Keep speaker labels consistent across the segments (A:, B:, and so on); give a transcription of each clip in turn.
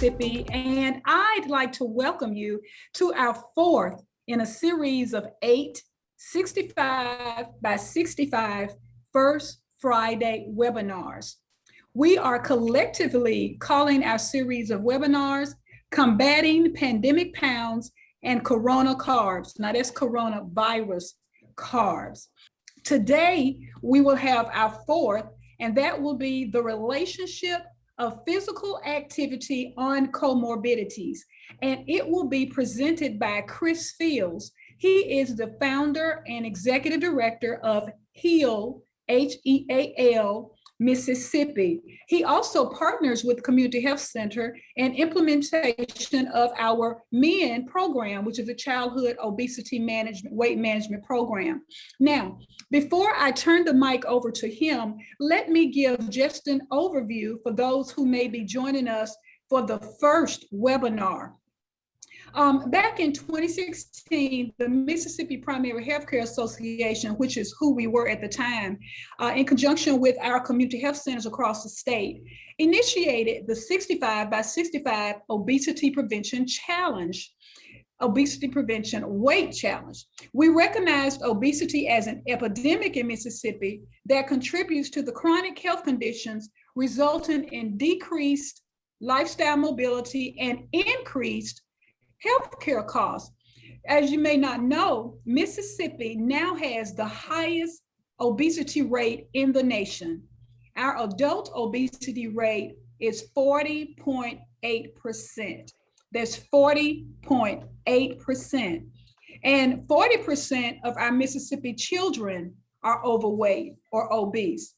A: Mississippi, and I'd like to welcome you to our fourth in a series of 8 65 by 65 First Friday webinars. We are collectively calling our series of webinars Combating Pandemic Pounds and Corona Carbs. Now that's coronavirus carbs. Today, we will have our fourth, and that will be the relationship of physical activity on comorbidities. And it will be presented by Chris Fields. He is the founder and executive director of H.E.A.L, H-E-A-L, Mississippi. He also partners with Community Health Center and implementation of our MEN program, which is a childhood obesity management, weight management program. Now, before I turn the mic over to him, let me give just an overview for those who may be joining us for the first webinar. Back in 2016, the Mississippi Primary Healthcare Association, which is who we were at the time, in conjunction with our community health centers across the state, initiated the 65 by 65 Obesity Prevention Challenge. Obesity Prevention Weight Challenge. We recognized obesity as an epidemic in Mississippi that contributes to the chronic health conditions resulting in decreased lifestyle mobility and increased healthcare costs. As you may not know, Mississippi now has the highest obesity rate in the nation. Our adult obesity rate is 40.8%. That's 40.8%. And 40% of our Mississippi children are overweight or obese.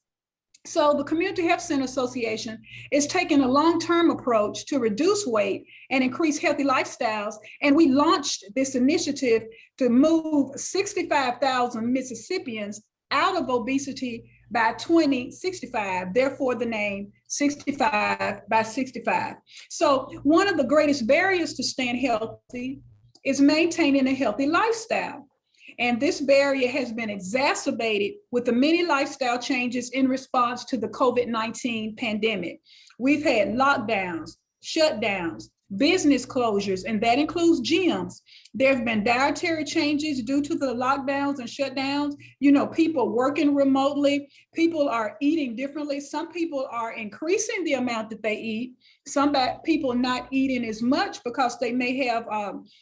A: So the Community Health Center Association is taking a long-term approach to reduce weight and increase healthy lifestyles. And we launched this initiative to move 65,000 Mississippians out of obesity by 2065, therefore the name 65 by 65. So one of the greatest barriers to staying healthy is maintaining a healthy lifestyle. And this barrier has been exacerbated with the many lifestyle changes in response to the COVID-19 pandemic. We've had lockdowns, shutdowns, business closures, and that includes gyms. There have been dietary changes due to the lockdowns and shutdowns. You know, people working remotely, people are eating differently. Some people are increasing the amount that they eat. Some people not eating as much because they may have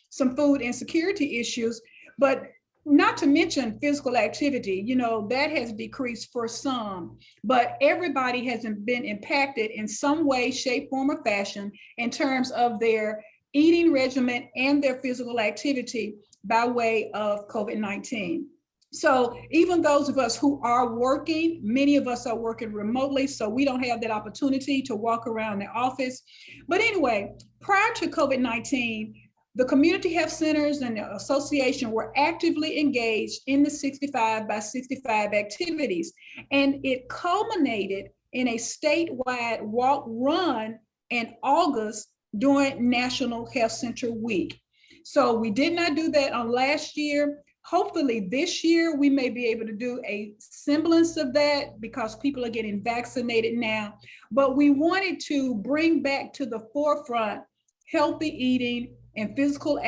A: some food insecurity issues, but not to mention physical activity, you know, that has decreased for some, but everybody has been impacted in some way, shape, form, or fashion in terms of their eating regimen and their physical activity by way of COVID-19. So even those of us who are working, many of us are working remotely, so we don't have that opportunity to walk around the office. But anyway, prior to COVID-19, the community health centers and the association were actively engaged in the 65 by 65 activities, and it culminated in a statewide walk run in August during National Health Center Week. So we did not do that on last year. Hopefully this year we may be able to do a semblance of that because people are getting vaccinated now, but we wanted to bring back to the forefront healthy eating and physical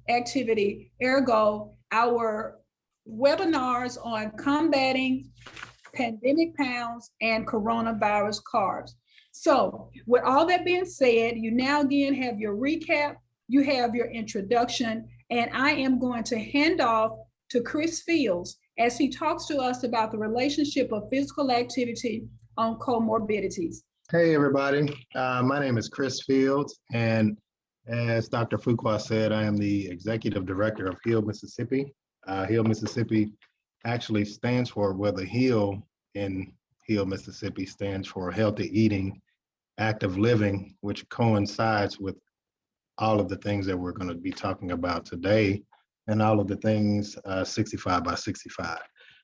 A: activity, ergo our webinars on combating pandemic pounds and coronavirus carbs. So with all that being said, you now again have your recap, you have your introduction, and I am going to hand off to Chris Fields as he talks to us about the relationship of physical activity on comorbidities.
B: Hey everybody, my name is Chris Fields, and as Dr. Fuqua said, I am the Executive Director of H.E.A.L Mississippi. H.E.A.L Mississippi actually stands for, well, the H.E.A.L in H.E.A.L Mississippi stands for Healthy Eating, Active Living, which coincides with all of the things that we're going to be talking about today and all of the things 65 by 65.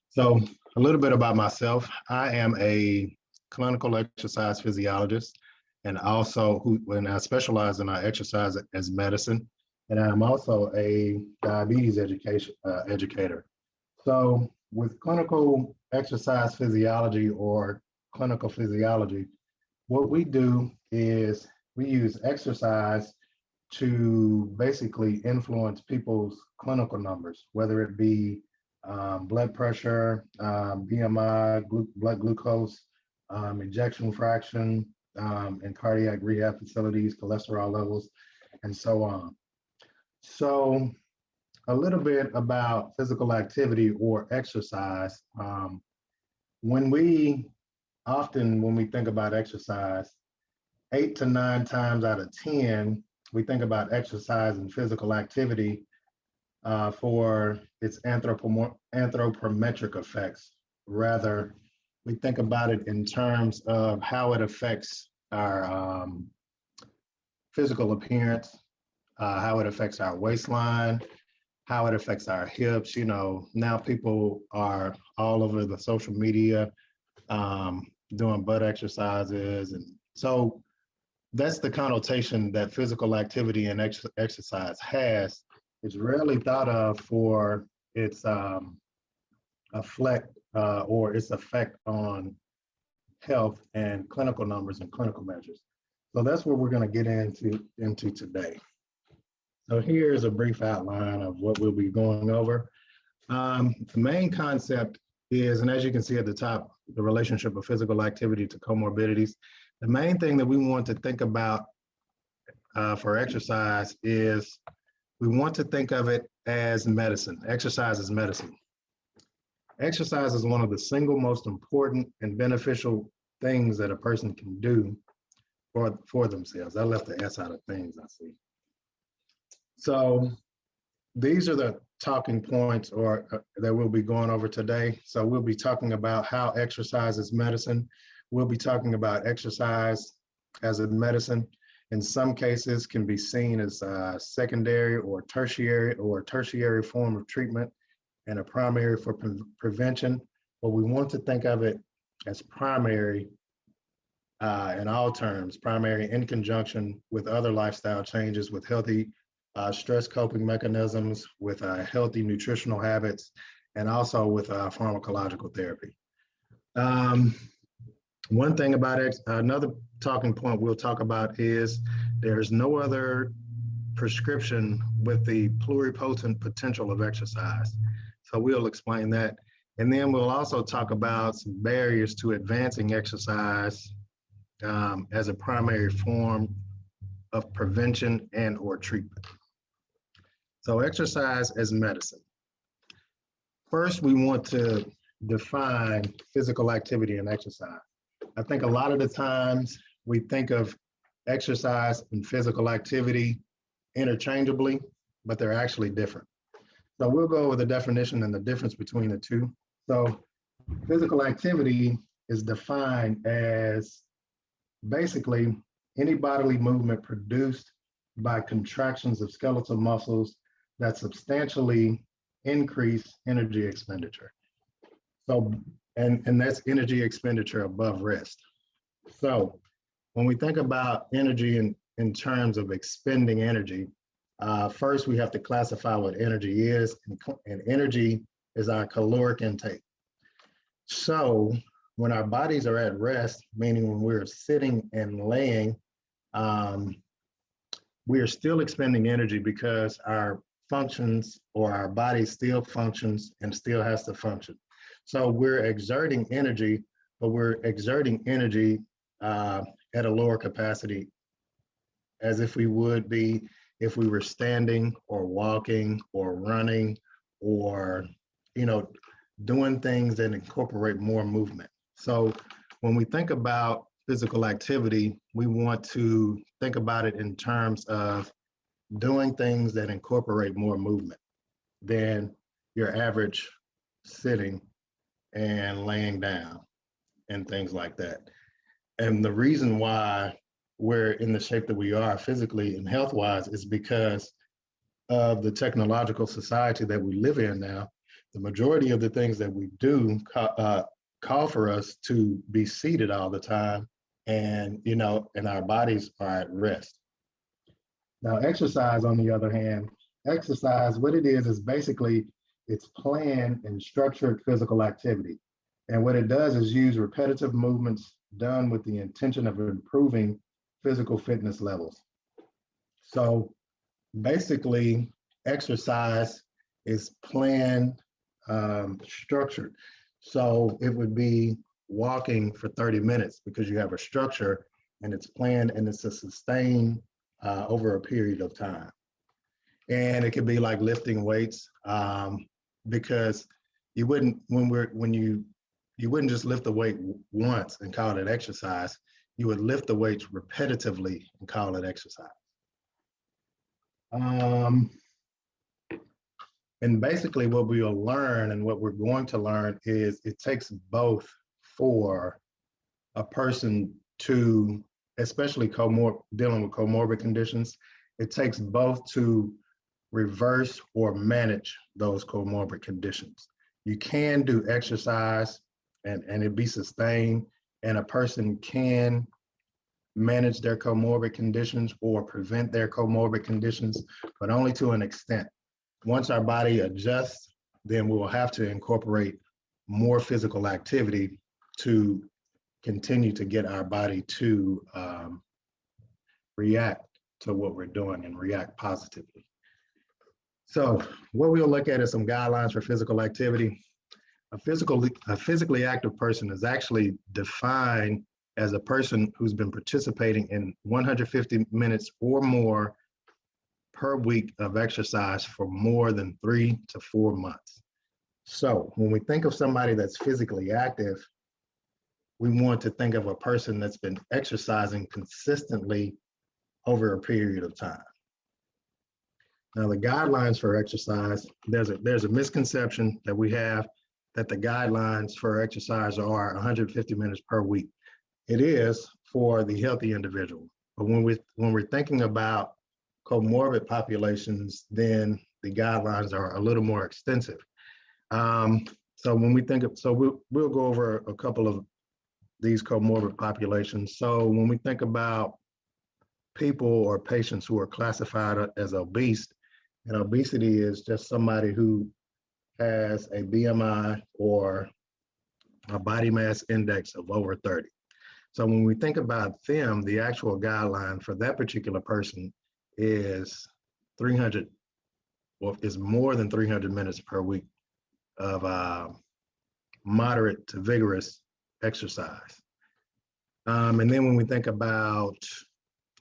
B: So a little bit about myself. I am a clinical exercise physiologist, and also when I specialize in exercise as medicine, and I'm also a diabetes educator. So with clinical exercise physiology or clinical physiology, what we do is we use exercise to basically influence people's clinical numbers, whether it be blood pressure, BMI, blood glucose, ejection fraction, in cardiac rehab facilities, cholesterol levels, and so on. So a little bit about physical activity or exercise. When we think about exercise, 8 to 9 times out of 10, we think about exercise and physical activity for its anthropometric effects. Rather, we think about it in terms of how it affects our physical appearance, how it affects our waistline, how it affects our hips. You know, now people are all over the social media doing butt exercises. And so that's the connotation that physical activity and exercise has. It's rarely thought of for its effect on health and clinical numbers and clinical measures. So that's what we're going to get into today. So here's a brief outline of what we'll be going over. The main concept is, and as you can see at the top, the relationship of physical activity to comorbidities. The main thing that we want to think about for exercise is we want to think of it as medicine. Exercise is medicine. Exercise is one of the single most important and beneficial things that a person can do for themselves. I left the S out of things, I see. So these are the talking points that we'll be going over today. So we'll be talking about how exercise is medicine. We'll be talking about exercise as a medicine. In some cases can be seen as a secondary or tertiary form of treatment and a primary for prevention. But we want to think of it as primary in all terms, primary in conjunction with other lifestyle changes, with healthy stress coping mechanisms, with healthy nutritional habits, and also with pharmacological therapy. One thing about another talking point we'll talk about is there's no other prescription with the pluripotent potential of exercise. So we'll explain that. And then we'll also talk about some barriers to advancing exercise as a primary form of prevention and or treatment. So exercise as medicine. First, we want to define physical activity and exercise. I think a lot of the times we think of exercise and physical activity interchangeably, but they're actually different. So we'll go over the definition and the difference between the two. So physical activity is defined as basically any bodily movement produced by contractions of skeletal muscles that substantially increase energy expenditure. So, and that's energy expenditure above rest. So when we think about energy in terms of expending energy, first we have to classify what energy is, and energy is our caloric intake. So when our bodies are at rest, meaning when we're sitting and laying, we are still expending energy because our functions or our body still functions and still has to function. So we're exerting energy, but we're exerting energy at a lower capacity as if we would be if we were standing or walking or running or, doing things that incorporate more movement. So when we think about physical activity, we want to think about it in terms of doing things that incorporate more movement than your average sitting and laying down and things like that. And the reason why we're in the shape that we are physically and health-wise is because of the technological society that we live in now. The majority of the things that we do call for us to be seated all the time, and and our bodies are at rest. Now, exercise, on the other hand, what it is basically it's planned and structured physical activity. And what it does is use repetitive movements done with the intention of improving physical fitness levels. So basically, exercise is planned, structured. So it would be walking for 30 minutes because you have a structure and it's planned and it's a sustained over a period of time. And it could be like lifting weights, because you wouldn't you wouldn't just lift the weight once and call it exercise. You would lift the weights repetitively and call it exercise. And basically what we will learn and what we're going to learn is it takes both for a person to, especially dealing with comorbid conditions, it takes both to reverse or manage those comorbid conditions. You can do exercise and it be sustained, and a person can manage their comorbid conditions or prevent their comorbid conditions, but only to an extent. Once our body adjusts, then we will have to incorporate more physical activity to continue to get our body to react to what we're doing and react positively. So what we'll look at is some guidelines for physical activity. A physically active person is actually defined as a person who's been participating in 150 minutes or more per week of exercise for more than 3 to 4 months. So when we think of somebody that's physically active, we want to think of a person that's been exercising consistently over a period of time. Now, the guidelines for exercise, there's a misconception that we have that the guidelines for exercise are 150 minutes per week. It is for the healthy individual. But when we're thinking about comorbid populations, then the guidelines are a little more extensive. So when we think of, we'll go over a couple of these comorbid populations. So when we think about people or patients who are classified as obese, and obesity is just somebody who has a BMI or a body mass index of over 30. So when we think about them, the actual guideline for that particular person is 300, or is more than 300 minutes per week of moderate to vigorous exercise. And then when we think about,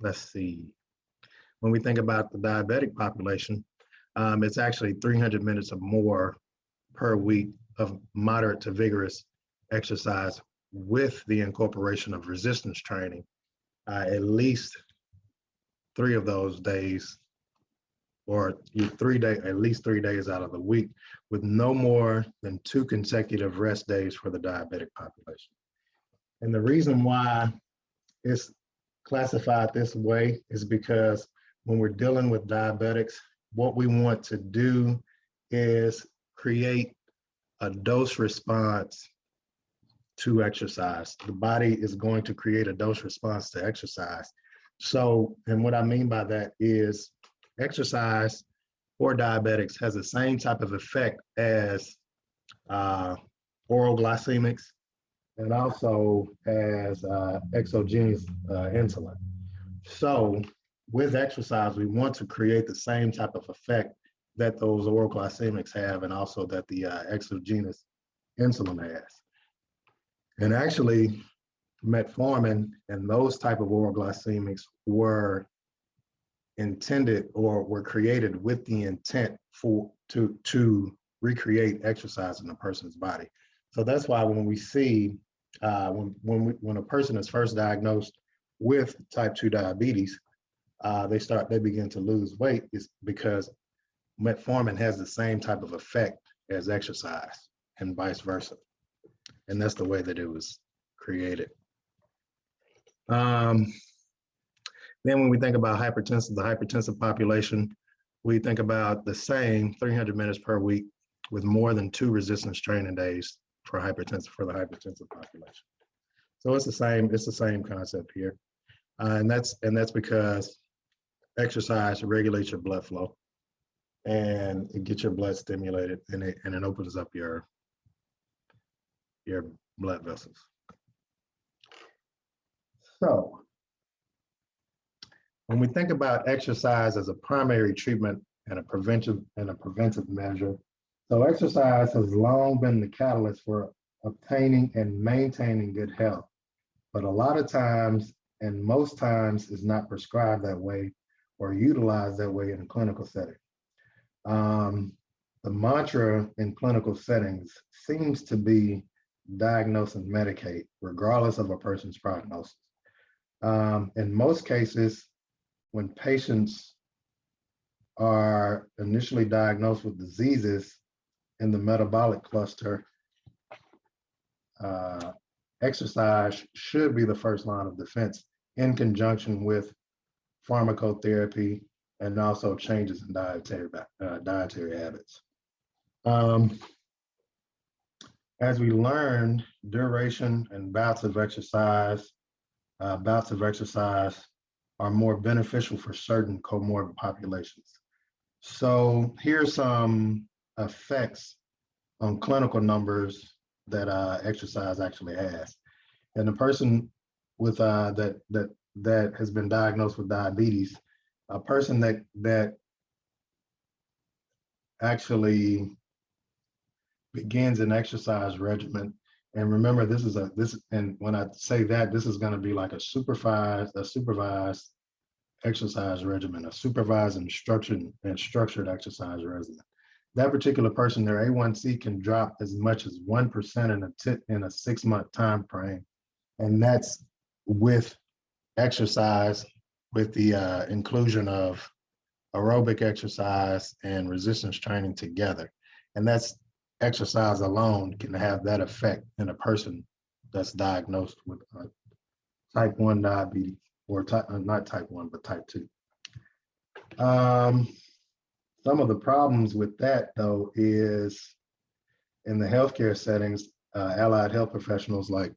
B: when we think about the diabetic population, it's actually 300 minutes or more per week of moderate to vigorous exercise with the incorporation of resistance training, at least 3 of those days, or at least 3 days out of the week, with no more than 2 consecutive rest days for the diabetic population. And the reason why it's classified this way is because when we're dealing with diabetics, what we want to do is create a dose response to exercise. The body is going to create a dose response to exercise. So, and what I mean by that is exercise for diabetics has the same type of effect as oral glycemics and also as exogenous insulin. So with exercise, we want to create the same type of effect that those oral glycemics have and also that the exogenous insulin has. And actually, metformin and those type of oral glycemics were intended or were created with the intent to recreate exercise in a person's body. So that's why when we see when a person is first diagnosed with type 2 diabetes, they begin to lose weight is because metformin has the same type of effect as exercise and vice versa. And that's the way that it was created. Then when we think about the hypertensive population, we think about the same 300 minutes per week with more than 2 resistance training days for the hypertensive population. So it's the same concept here. And that's because exercise regulates your blood flow and it gets your blood stimulated and it opens up your blood vessels. So When we think about exercise as a primary treatment and a preventive measure, so exercise has long been the catalyst for obtaining and maintaining good health, but a lot of times, and most times, is not prescribed that way or utilized that way in a clinical setting. The mantra in clinical settings seems to be diagnose and medicate, regardless of a person's prognosis. In most cases, when patients are initially diagnosed with diseases in the metabolic cluster, exercise should be the first line of defense in conjunction with pharmacotherapy and also changes in dietary habits. As we learned, duration and bouts of exercise are more beneficial for certain comorbid populations. So here's some effects on clinical numbers that exercise actually has. And the person with that has been diagnosed with diabetes, a person that actually begins an exercise regimen. And remember, and when I say that, this is going to be like a supervised exercise regimen, a supervised and structured exercise regimen. That particular person, their A1C can drop as much as 1% in a 6-month time frame, and that's with exercise, with the inclusion of aerobic exercise and resistance training together, and that's exercise alone can have that effect in a person that's diagnosed with type 1 diabetes, or not type 1, but type 2. Some of the problems with that, though, is in the healthcare settings, allied health professionals like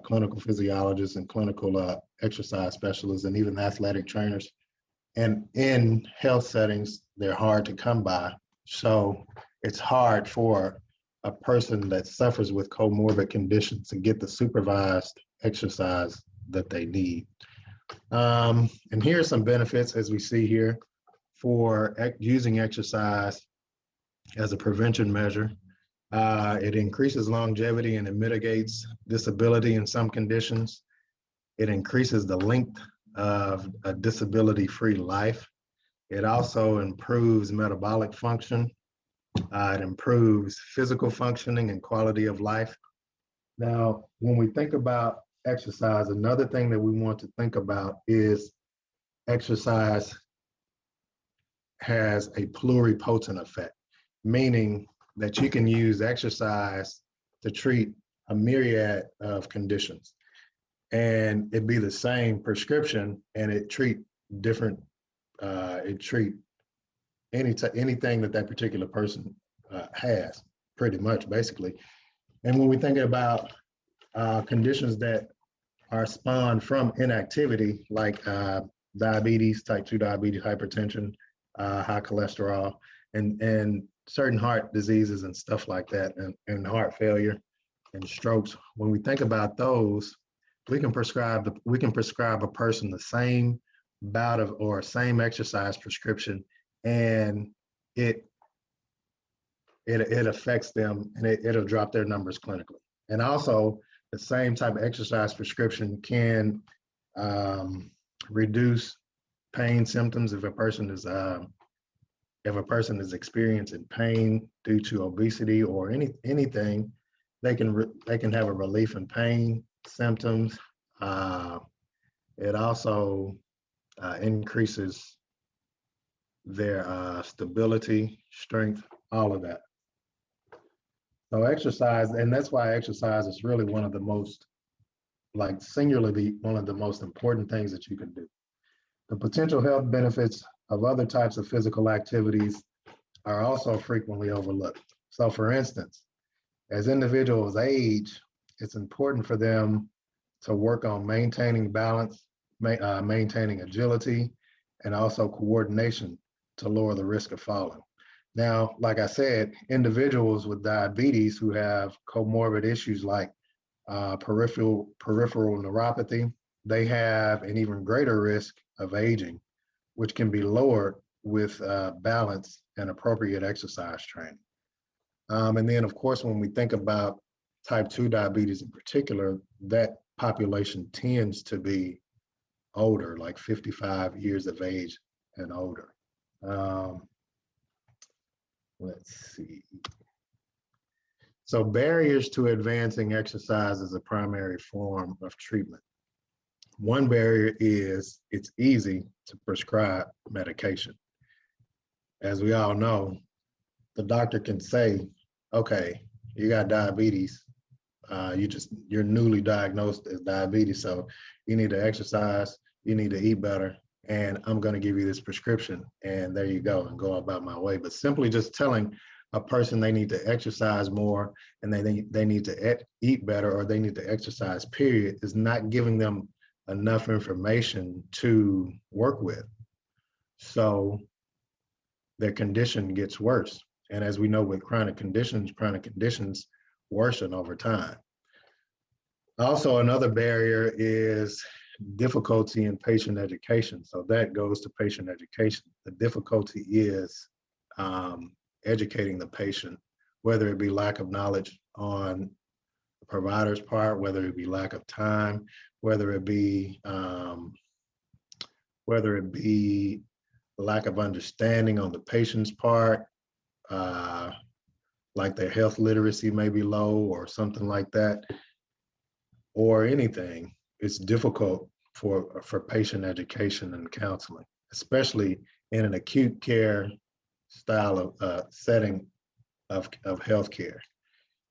B: clinical physiologists and clinical exercise specialists and even athletic trainers, and in health settings, they're hard to come by. So it's hard for a person that suffers with comorbid conditions to get the supervised exercise that they need. And here are some benefits, as we see here, for using exercise as a prevention measure. It increases longevity and it mitigates disability in some conditions. It increases the length of a disability-free life. It also improves metabolic function. It improves physical functioning and quality of life. Now, when we think about exercise, another thing that we want to think about is exercise has a pluripotent effect, meaning that you can use exercise to treat a myriad of conditions. And it'd be the same prescription and it treat different, anything that particular person has, pretty much, basically. And when we think about conditions that are spawned from inactivity, like diabetes, type 2 diabetes, hypertension, high cholesterol, and certain heart diseases and stuff like that, and heart failure and strokes, when we think about those, we can prescribe a person the same bout of or same exercise prescription, and it affects them, and it'll drop their numbers clinically. And also, the same type of exercise prescription can reduce pain symptoms if a person is experiencing pain due to obesity or anything. They can have a relief in pain symptoms. It also increases their stability, strength, all of that. So exercise, and that's why exercise is really one of the most, singularly, one of the most important things that you can do. The potential health benefits of other types of physical activities are also frequently overlooked. So for instance, as individuals age, it's important for them to work on maintaining balance, maintaining agility, and also coordination to lower the risk of falling. Now, like I said, individuals with diabetes who have comorbid issues like peripheral neuropathy, they have an even greater risk of aging, which can be lowered with balance and appropriate exercise training. And then, of course, when we think about type 2 diabetes in particular, that population tends to be older, like 55 years of age and older. Let's see. So barriers to advancing exercise is a primary form of treatment. One barrier is it's easy to prescribe medication. As we all know, the doctor can say, okay, you got diabetes. You're newly diagnosed as diabetes, so you need to exercise, you need to eat better, and I'm going to give you this prescription, and there you go, and go about my way. But simply just telling a person they need to exercise more and they need to eat better, or they need to exercise, period, is not giving them enough information to work with. So their condition gets worse. And as we know with chronic conditions worsen over time. Also, another barrier is difficulty in patient education. So that goes to patient education. The difficulty is educating the patient, whether it be lack of knowledge on the provider's part, whether it be lack of time, whether it be lack of understanding on the patient's part, like their health literacy may be low or something like that, or anything. It's difficult for patient education and counseling, especially in an acute care style of setting of healthcare.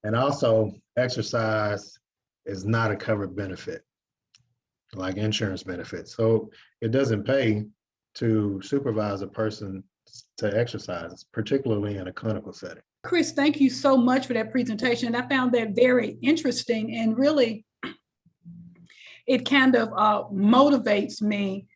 B: And also, exercise is not a covered benefit, like insurance benefits. So it doesn't pay to supervise a person to exercise, particularly in a clinical setting.
A: Chris, thank you so much for that presentation. I found that very interesting, and really, it kind of motivates me.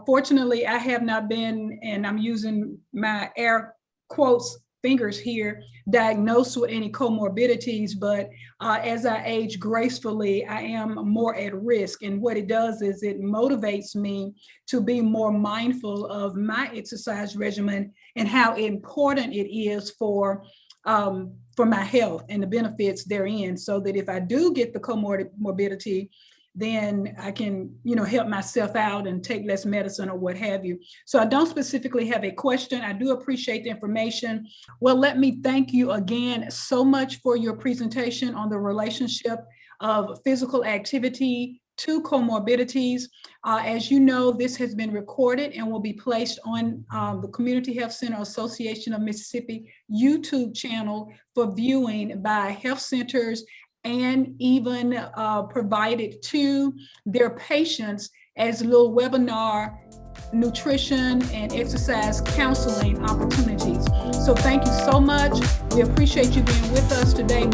A: Fortunately, I have not been, and I'm using my air quotes fingers here, diagnosed with any comorbidities, but as I age gracefully, I am more at risk. And what it does is it motivates me to be more mindful of my exercise regimen and how important it is for my health and the benefits therein, so that if I do get the comorbidity, then I can, help myself out and take less medicine or what have you. So I don't specifically have a question. I do appreciate the information. Well, let me thank you again so much for your presentation on the relationship of physical activity to comorbidities. As you know, this has been recorded and will be placed on the Community Health Center Association of Mississippi YouTube channel for viewing by health centers, and even provided to their patients as little webinar nutrition and exercise counseling opportunities. So thank you so much. We appreciate you being with us today.